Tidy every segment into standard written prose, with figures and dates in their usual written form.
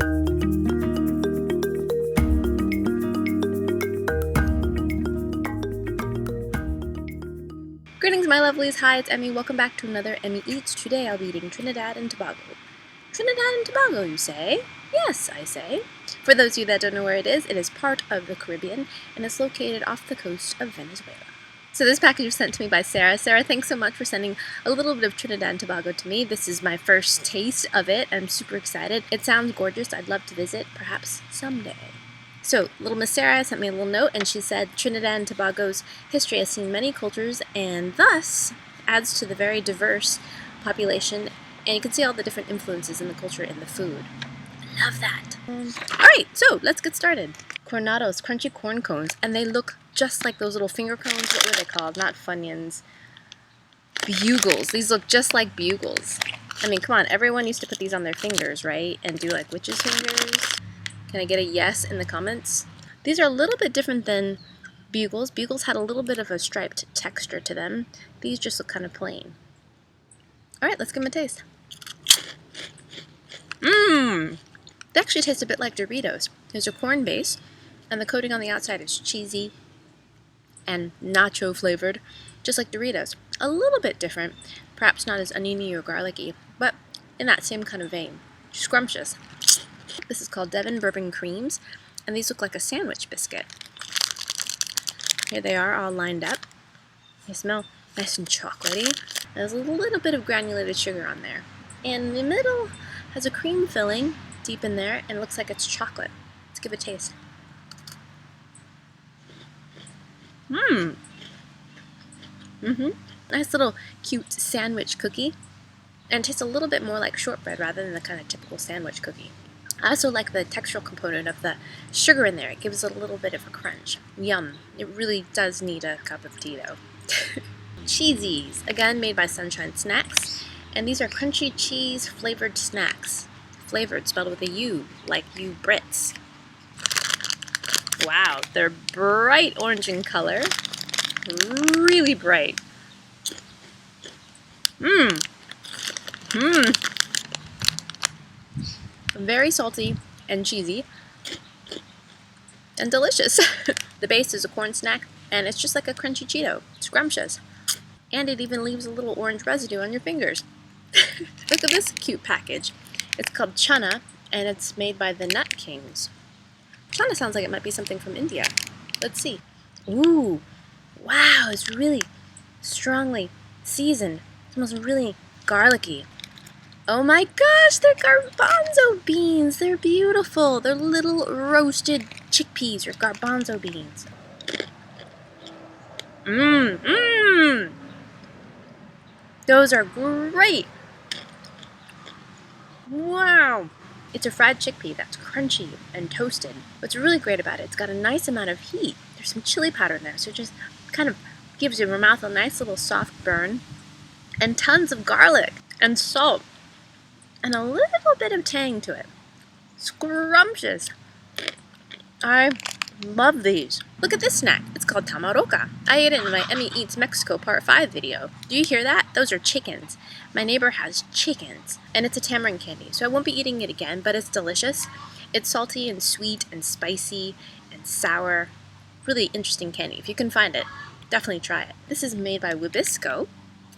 Greetings my lovelies, hi, it's Emmy, welcome back to another Emmy Eats. Today I'll be eating Trinidad and Tobago. Trinidad and Tobago, you say? Yes, I say. For those of you that don't know where it is part of the Caribbean, and it's located off the coast of Venezuela. So this package was sent to me by Sarah. Sarah, thanks so much for sending a little bit of Trinidad and Tobago to me. This is my first taste of it. I'm super excited. It sounds gorgeous. I'd love to visit, perhaps someday. So, little Miss Sarah sent me a little note, and she said, Trinidad and Tobago's history has seen many cultures, and thus adds to the very diverse population, and you can see all the different influences in the culture in the food. I love that. Alright, so let's get started. Cornados, crunchy corn cones, and they look just like those little finger cones. What were they called? Not Funyuns. Bugles. These look just like bugles. I mean, come on, everyone used to put these on their fingers, right? And do like witch's fingers. Can I get a yes in the comments? These are a little bit different than bugles. Bugles had a little bit of a striped texture to them. These just look kind of plain. Alright, let's give them a taste. Mmm! They actually taste a bit like Doritos. There's a corn base, and the coating on the outside is cheesy and nacho flavored, just like Doritos. A little bit different, perhaps not as oniony or garlicky, but in that same kind of vein. Scrumptious. This is called Devon Bourbon Cremes, and these look like a sandwich biscuit. Here they are all lined up. They smell nice and chocolatey. There's a little bit of granulated sugar on there. And the middle has a cream filling deep in there, and it looks like it's chocolate. Let's give it a taste. Mmm. Nice little cute sandwich cookie. And it tastes a little bit more like shortbread rather than the kind of typical sandwich cookie. I also like the textural component of the sugar in there. It gives it a little bit of a crunch. Yum. It really does need a cup of tea though. CheeZees, again made by Sunshine Snacks. And these are crunchy cheese flavored snacks. Flavored, spelled with a U, like you Brits. Wow, they're bright orange in color. Really bright. Very salty and cheesy and delicious. The base is a corn snack, and it's just like a crunchy Cheeto. Scrumptious. And it even leaves a little orange residue on your fingers. Look at this cute package. It's called Channa, and it's made by the Nut Kings. Channa sounds like it might be something from India. Let's see. Ooh, wow, it's really strongly seasoned. It smells really garlicky. Oh my gosh, they're garbanzo beans. They're beautiful. They're little roasted chickpeas or garbanzo beans. Those are great. Wow. It's a fried chickpea that's crunchy and toasted. What's really great about it, it's got a nice amount of heat. There's some chili powder in there, so it just kind of gives your mouth a nice little soft burn. And tons of garlic and salt. And a little bit of tang to it. Scrumptious. I love these. Look at this snack. It's called Tama Roca. I ate it in my Emmy Eats Mexico Part 5 video. Do you hear that? Those are chickens. My neighbor has chickens. And it's a tamarind candy, so I won't be eating it again, but it's delicious. It's salty and sweet and spicy and sour. Really interesting candy. If you can find it, definitely try it. This is made by Wibisco.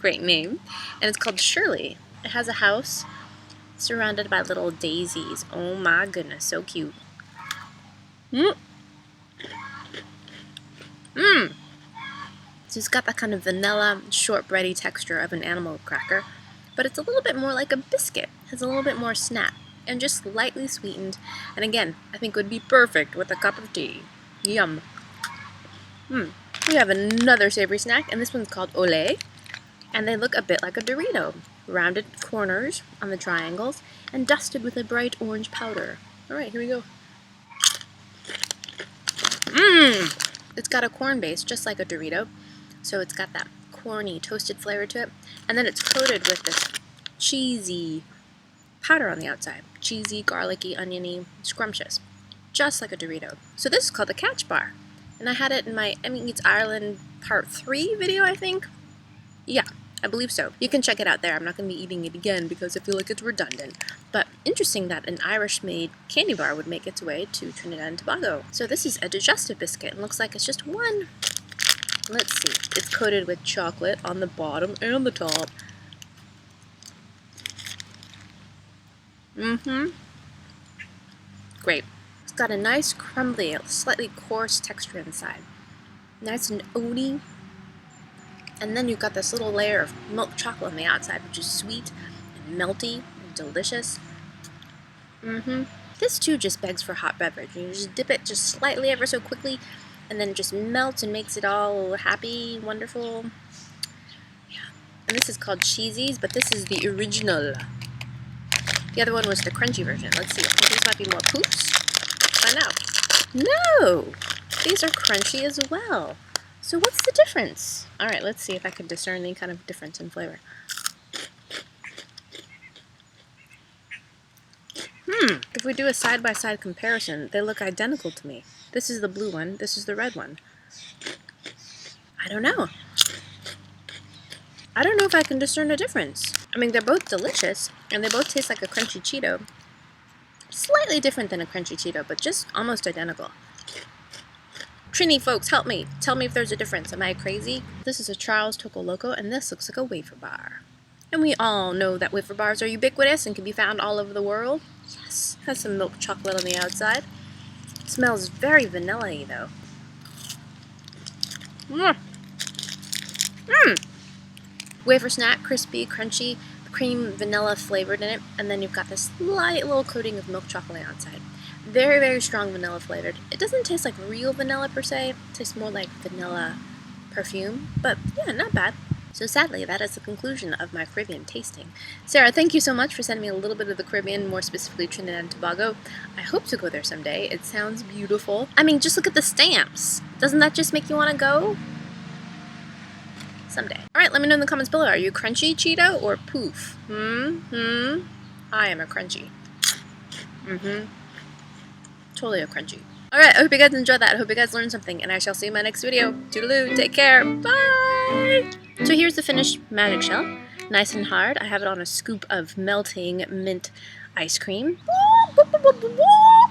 Great name. And it's called Shirley. It has a house surrounded by little daisies. Oh my goodness, so cute. So it's got that kind of vanilla, shortbready texture of an animal cracker, but it's a little bit more like a biscuit. It has a little bit more snap, and just slightly sweetened. And again, I think would be perfect with a cup of tea. Yum. We have another savory snack, and this one's called Oleg, and they look a bit like a Dorito. Rounded corners on the triangles, and dusted with a bright orange powder. Alright, here we go. It's got a corn base, just like a Dorito, so it's got that corny, toasted flavor to it, and then it's coated with this cheesy powder on the outside. Cheesy, garlicky, oniony, scrumptious. Just like a Dorito. So this is called the Catch Bar, and I had it in my Emmy Eats Ireland Part 3 video, I think? Yeah. I believe so. You can check it out there. I'm not going to be eating it again because I feel like it's redundant. But Interesting that an Irish-made candy bar would make its way to Trinidad and Tobago. So this is a digestive biscuit, and looks like it's just one. Let's see. It's coated with chocolate on the bottom and the top. Great. It's got a nice crumbly, slightly coarse texture inside. Nice and oaty. And then you've got this little layer of milk chocolate on the outside, which is sweet and melty and delicious. This too just begs for hot beverage. You just dip it just slightly ever so quickly, and then it just melts and makes it all happy, wonderful. Yeah. And this is called CheeZees, but this is the original. The other one was the crunchy version. Let's see. I think these might be more poofs. Find out. No! These are crunchy as well. So what's the difference? Alright, let's see if I can discern any kind of difference in flavor. If we do a side-by-side comparison, they look identical to me. This is the blue one, this is the red one. I don't know. I don't know if I can discern a difference. I mean, they're both delicious, and they both taste like a crunchy Cheeto. Slightly different than a crunchy Cheeto, but just almost identical. Trini, folks, help me. Tell me if there's a difference. Am I crazy? This is a Charles TocoLoco, and this looks like a Wafer Bar. And we all know that Wafer Bars are ubiquitous and can be found all over the world. Yes, has some milk chocolate on the outside. It smells very vanilla-y, though. Wafer snack, crispy, crunchy, cream, vanilla flavored in it, and then you've got this light little coating of milk chocolate on the outside. Very, very strong vanilla flavored. It doesn't taste like real vanilla per se. It tastes more like vanilla perfume, but yeah, not bad. So sadly, that is the conclusion of my Caribbean tasting. Sarah, thank you so much for sending me a little bit of the Caribbean, more specifically Trinidad and Tobago. I hope to go there someday. It sounds beautiful. I mean, just look at the stamps. Doesn't that just make you want to go? Someday. Alright, let me know in the comments below. Are you crunchy Cheeto or poof? I am a crunchy. Totally a crunchy. Alright, I hope you guys enjoyed that. I hope you guys learned something, and I shall see you in my next video. Toodaloo, take care, bye! So here's the finished magic shell. Nice and hard. I have it on a scoop of melting mint ice cream.